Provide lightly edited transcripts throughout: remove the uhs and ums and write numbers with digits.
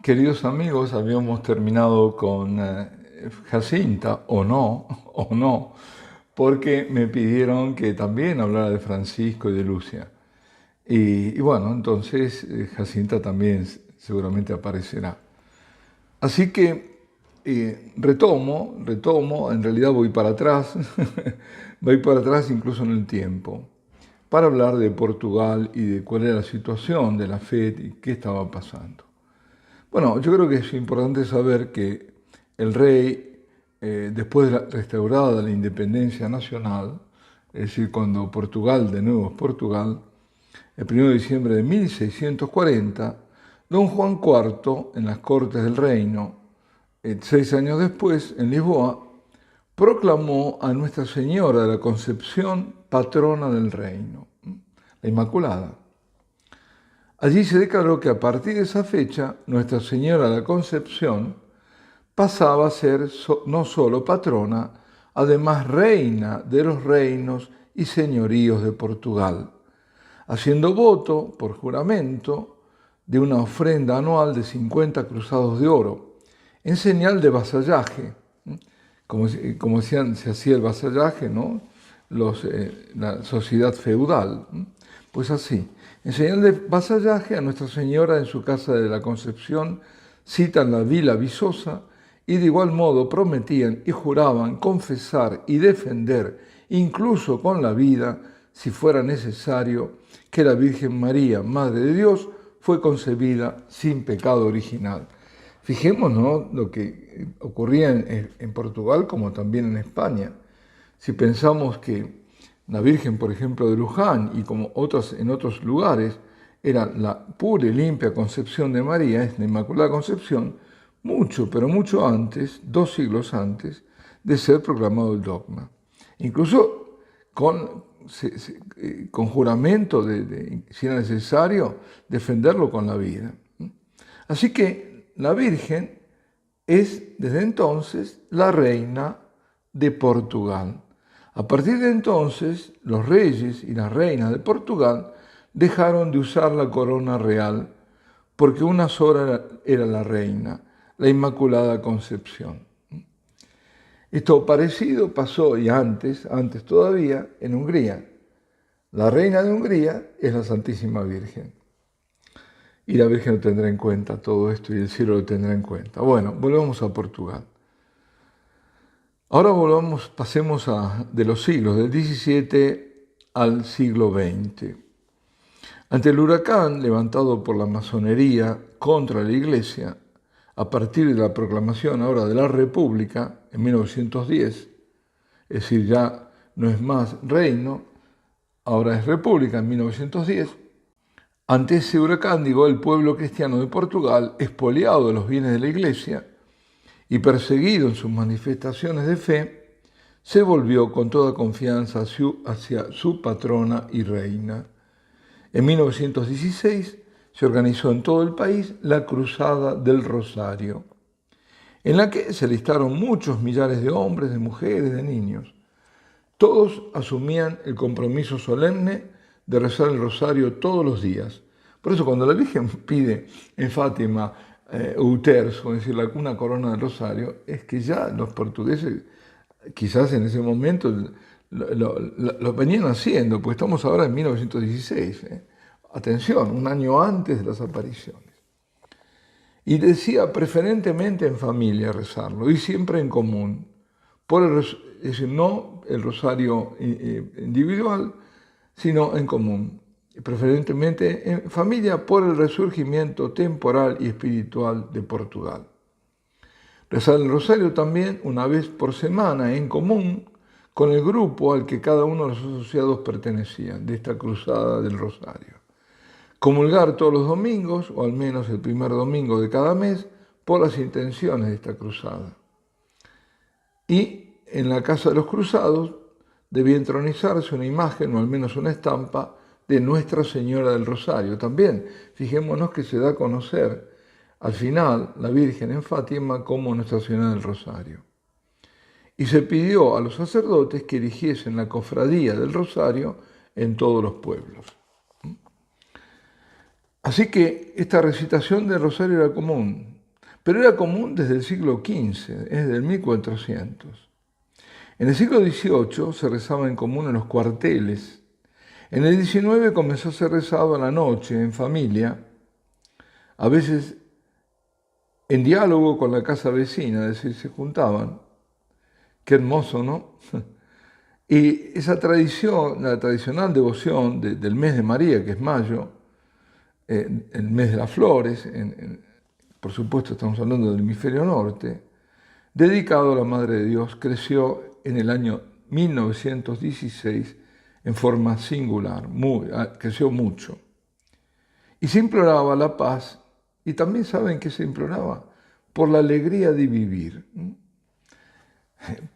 Queridos amigos, habíamos terminado con Jacinta, o no, porque me pidieron que también hablara de Francisco y de Lucia. Y bueno, entonces Jacinta también seguramente aparecerá. Así que retomo, en realidad voy para atrás, voy para atrás incluso en el tiempo, para hablar de Portugal y de cuál era la situación de la fe y qué estaba pasando. Bueno, yo creo que es importante saber que el rey, después de restaurada la independencia nacional, es decir, cuando Portugal de nuevo es Portugal, el 1 de diciembre de 1640, don Juan IV, en las Cortes del Reino, 6 años después, en Lisboa, proclamó a Nuestra Señora de la Concepción patrona del reino, la Inmaculada. Allí se declaró que a partir de esa fecha, Nuestra Señora de la Concepción pasaba a ser no solo patrona, además reina de los reinos y señoríos de Portugal, haciendo voto por juramento de una ofrenda anual de 50 cruzados de oro, en señal de vasallaje, como se hacía el vasallaje, ¿no? La sociedad feudal, pues así. En señal de vasallaje a Nuestra Señora en su casa de la Concepción, citan la Vila Viçosa y de igual modo prometían y juraban confesar y defender, incluso con la vida, si fuera necesario, que la Virgen María, Madre de Dios, fue concebida sin pecado original. Fijémonos lo que ocurría en Portugal como también en España. Si pensamos que la Virgen, por ejemplo, de Luján y como en otros lugares, era la pura y limpia concepción de María, es la Inmaculada Concepción, mucho, pero mucho antes, 2 siglos antes, de ser proclamado el dogma. Incluso con juramento si era necesario, defenderlo con la vida. Así que la Virgen es, desde entonces, la reina de Portugal. A partir de entonces, los reyes y las reinas de Portugal dejaron de usar la corona real porque una sola era la reina, la Inmaculada Concepción. Esto parecido pasó, y antes todavía, en Hungría. La reina de Hungría es la Santísima Virgen. Y la Virgen lo tendrá en cuenta todo esto y el cielo lo tendrá en cuenta. Bueno, volvemos a Portugal. Ahora pasemos de los siglos del XVII al siglo XX. Ante el huracán levantado por la masonería contra la Iglesia, a partir de la proclamación ahora de la República en 1910, es decir, ya no es más reino, ahora es República en 1910, ante ese huracán, el pueblo cristiano de Portugal, expoliado de los bienes de la Iglesia, y perseguido en sus manifestaciones de fe, se volvió con toda confianza hacia su patrona y reina. En 1916 se organizó en todo el país la Cruzada del Rosario, en la que se alistaron muchos millares de hombres, de mujeres, de niños. Todos asumían el compromiso solemne de rezar el rosario todos los días. Por eso cuando la Virgen pide en Fátima un terzo, es decir, una corona del rosario, es que ya los portugueses, quizás en ese momento, lo venían haciendo, pues estamos ahora en 1916. Atención, un año antes de las apariciones. Y decía preferentemente en familia rezarlo, y siempre en común. Es decir, no el rosario individual, sino en común. Preferentemente en familia por el resurgimiento temporal y espiritual de Portugal. Rezar el rosario también una vez por semana en común con el grupo al que cada uno de los asociados pertenecía de esta cruzada del rosario. Comulgar todos los domingos, o al menos el primer domingo de cada mes, por las intenciones de esta cruzada. Y en la casa de los cruzados debía entronizarse una imagen o al menos una estampa de Nuestra Señora del Rosario. También, fijémonos que se da a conocer al final la Virgen en Fátima como Nuestra Señora del Rosario. Y se pidió a los sacerdotes que erigiesen la cofradía del Rosario en todos los pueblos. Así que esta recitación del Rosario era común. pero era común desde el siglo XV, desde el 1400. En el siglo XVIII se rezaba en común en los cuarteles. En el XIX comenzó a ser rezado a la noche, en familia, a veces en diálogo con la casa vecina, es decir, se juntaban. Qué hermoso, ¿no? Y esa tradición, la tradicional devoción del mes de María, que es mayo, el mes de las flores, por supuesto estamos hablando del hemisferio norte, dedicado a la Madre de Dios, creció en el año 1916 en forma singular, creció mucho. Y se imploraba la paz, y también saben que se imploraba por la alegría de vivir.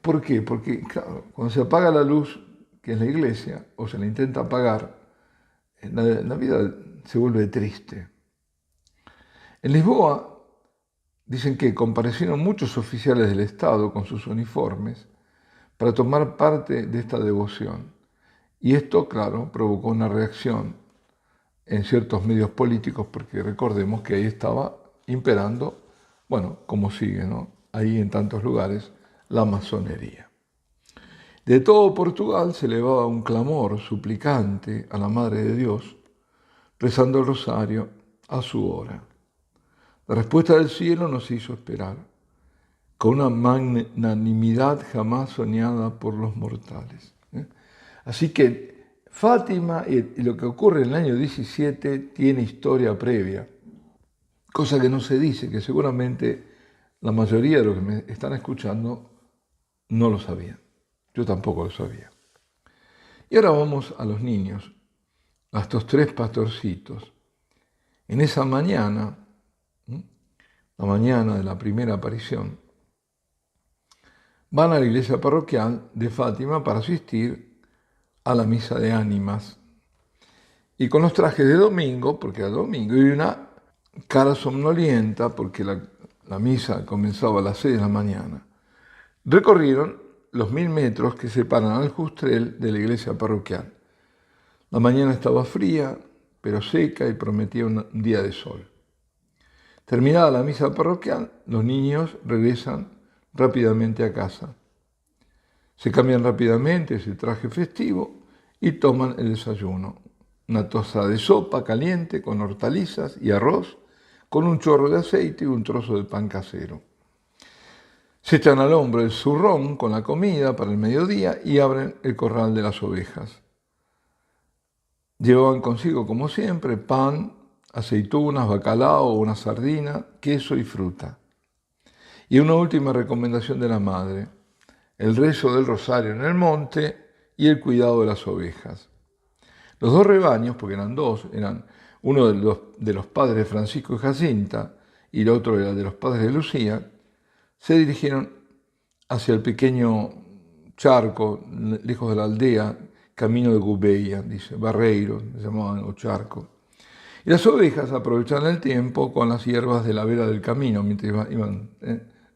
¿Por qué? Porque, claro, cuando se apaga la luz, que es la iglesia, o se la intenta apagar, la vida se vuelve triste. En Lisboa dicen que comparecieron muchos oficiales del Estado con sus uniformes para tomar parte de esta devoción. Y esto, claro, provocó una reacción en ciertos medios políticos, porque recordemos que ahí estaba imperando, bueno, como sigue, ¿no? Ahí en tantos lugares, la masonería. De todo Portugal se elevaba un clamor suplicante a la Madre de Dios, rezando el rosario a su hora. La respuesta del cielo nos hizo esperar, con una magnanimidad jamás soñada por los mortales. Así que Fátima y lo que ocurre en el año 17 tiene historia previa, cosa que no se dice, que seguramente la mayoría de los que me están escuchando no lo sabían. Yo tampoco lo sabía. Y ahora vamos a los niños, a estos tres pastorcitos. En esa mañana, la mañana de la primera aparición, van a la iglesia parroquial de Fátima para asistir a la misa de ánimas. Y con los trajes de domingo, porque era domingo, y una cara somnolienta, porque la misa comenzaba a las 6 de la mañana, recorrieron los 1000 metros que separan al Justrel de la iglesia parroquial. La mañana estaba fría, pero seca y prometía un día de sol. Terminada la misa parroquial, los niños regresan rápidamente a casa. Se cambian rápidamente ese traje festivo y toman el desayuno. Una taza de sopa caliente con hortalizas y arroz, con un chorro de aceite y un trozo de pan casero. Se echan al hombro el zurrón con la comida para el mediodía y abren el corral de las ovejas. Llevaban consigo, como siempre, pan, aceitunas, bacalao, una sardina, queso y fruta. Y una última recomendación de la madre: el rezo del rosario en el monte y el cuidado de las ovejas. Los dos rebaños, porque eran dos, eran uno de los padres de Francisco y Jacinta y el otro era de los padres de Lucía, se dirigieron hacia el pequeño charco, lejos de la aldea, camino de Gouveia, dice, Barreiro, se llamaban, o charco. Y las ovejas aprovechaban el tiempo con las hierbas de la vera del camino mientras iban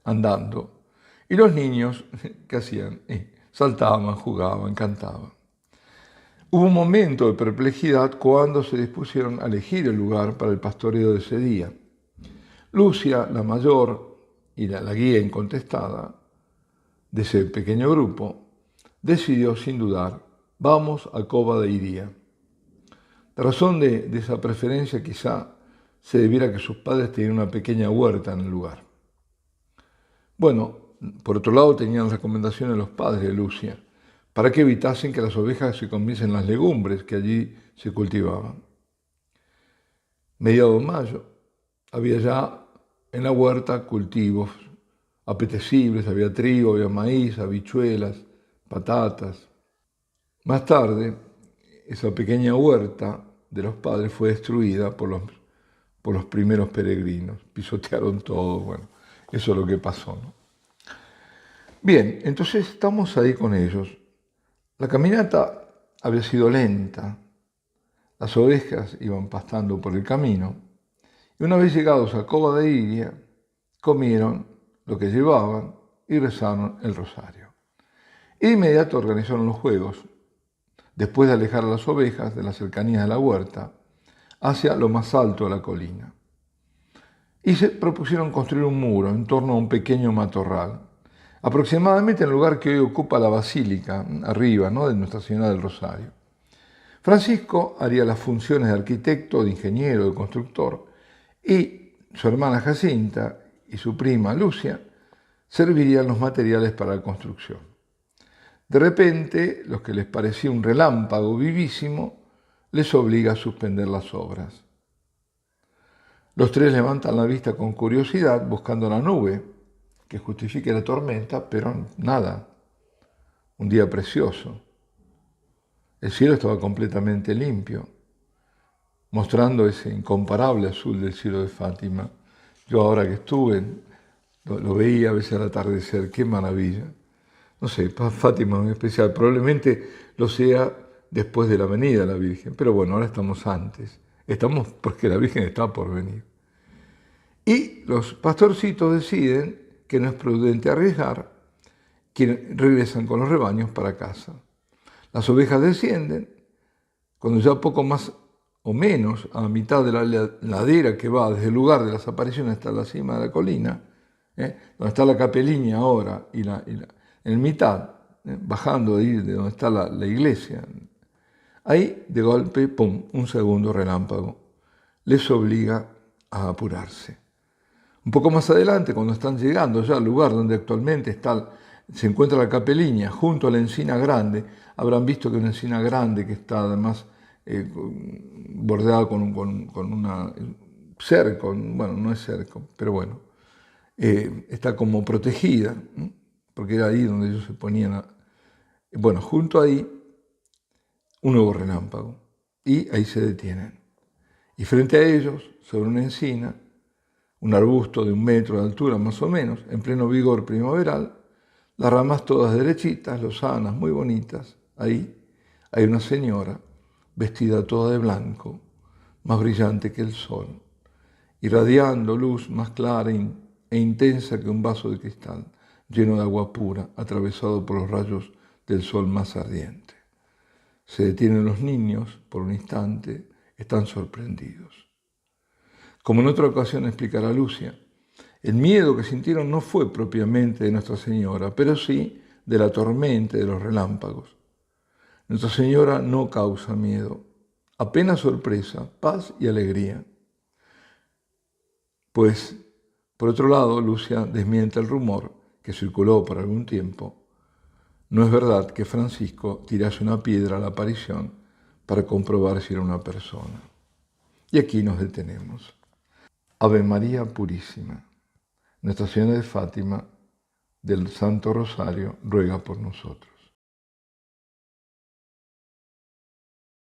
andando. Y los niños, ¿qué hacían? Saltaban, jugaban, cantaban. Hubo un momento de perplejidad cuando se dispusieron a elegir el lugar para el pastoreo de ese día. Lucia, la mayor y la guía incontestada de ese pequeño grupo, decidió sin dudar: vamos a Cova de Iria. La razón de esa preferencia quizá se debiera a que sus padres tenían una pequeña huerta en el lugar. Bueno, por otro lado tenían recomendaciones de los padres de Lucia, para que evitasen que las ovejas se comiesen las legumbres que allí se cultivaban. Mediado mayo, había ya en la huerta cultivos apetecibles, había trigo, había maíz, habichuelas, patatas. Más tarde, esa pequeña huerta de los padres fue destruida por los primeros peregrinos. Pisotearon todo, bueno, eso es lo que pasó, ¿no? Bien, entonces estamos ahí con ellos. La caminata había sido lenta. Las ovejas iban pastando por el camino. Y una vez llegados a Cova de Iria, comieron lo que llevaban y rezaron el rosario. Y de inmediato organizaron los juegos, después de alejar a las ovejas de las cercanías de la huerta, hacia lo más alto de la colina. y se propusieron construir un muro en torno a un pequeño matorral, aproximadamente en el lugar que hoy ocupa la basílica, arriba, ¿no?, de Nuestra Señora del Rosario. Francisco haría las funciones de arquitecto, de ingeniero, de constructor, y su hermana Jacinta y su prima Lucia servirían los materiales para la construcción. De repente, lo que les parecía un relámpago vivísimo les obliga a suspender las obras. Los tres levantan la vista con curiosidad buscando la nube que justifique la tormenta, pero nada. Un día precioso. El cielo estaba completamente limpio, mostrando ese incomparable azul del cielo de Fátima. Yo ahora que estuve, lo veía a veces al atardecer, qué maravilla. No sé, Fátima es muy especial, probablemente lo sea después de la venida de la Virgen, pero bueno, ahora estamos antes. Estamos porque la Virgen está por venir. Y los pastorcitos deciden que no es prudente arriesgar, que regresan con los rebaños para casa. Las ovejas descienden, cuando ya poco más o menos a mitad de la ladera que va desde el lugar de las apariciones hasta la cima de la colina, donde está la capeliña ahora, en mitad, bajando de ahí de donde está la iglesia, ahí de golpe, ¡pum!, un segundo relámpago les obliga a apurarse. Un poco más adelante, cuando están llegando ya al lugar donde actualmente se encuentra la capeliña, junto a la encina grande, habrán visto que una encina grande que está además bordeada con una cerco, bueno, no es cerco, pero bueno, está como protegida, porque era ahí donde ellos se ponían bueno, junto ahí, un nuevo relámpago, y ahí se detienen. Y frente a ellos, sobre una encina, un arbusto de 1 metro de altura más o menos, en pleno vigor primaveral, las ramas todas derechitas, lozanas, muy bonitas. Ahí hay una señora vestida toda de blanco, más brillante que el sol, irradiando luz más clara e intensa que un vaso de cristal, lleno de agua pura, atravesado por los rayos del sol más ardiente. Se detienen los niños por un instante, están sorprendidos. Como en otra ocasión explicará Lucia, el miedo que sintieron no fue propiamente de Nuestra Señora, pero sí de la tormenta y de los relámpagos. Nuestra Señora no causa miedo, apenas sorpresa, paz y alegría. Pues, por otro lado, Lucia desmiente el rumor que circuló por algún tiempo. No es verdad que Francisco tirase una piedra a la aparición para comprobar si era una persona. Y aquí nos detenemos. Ave María Purísima, Nuestra Señora de Fátima, del Santo Rosario, ruega por nosotros.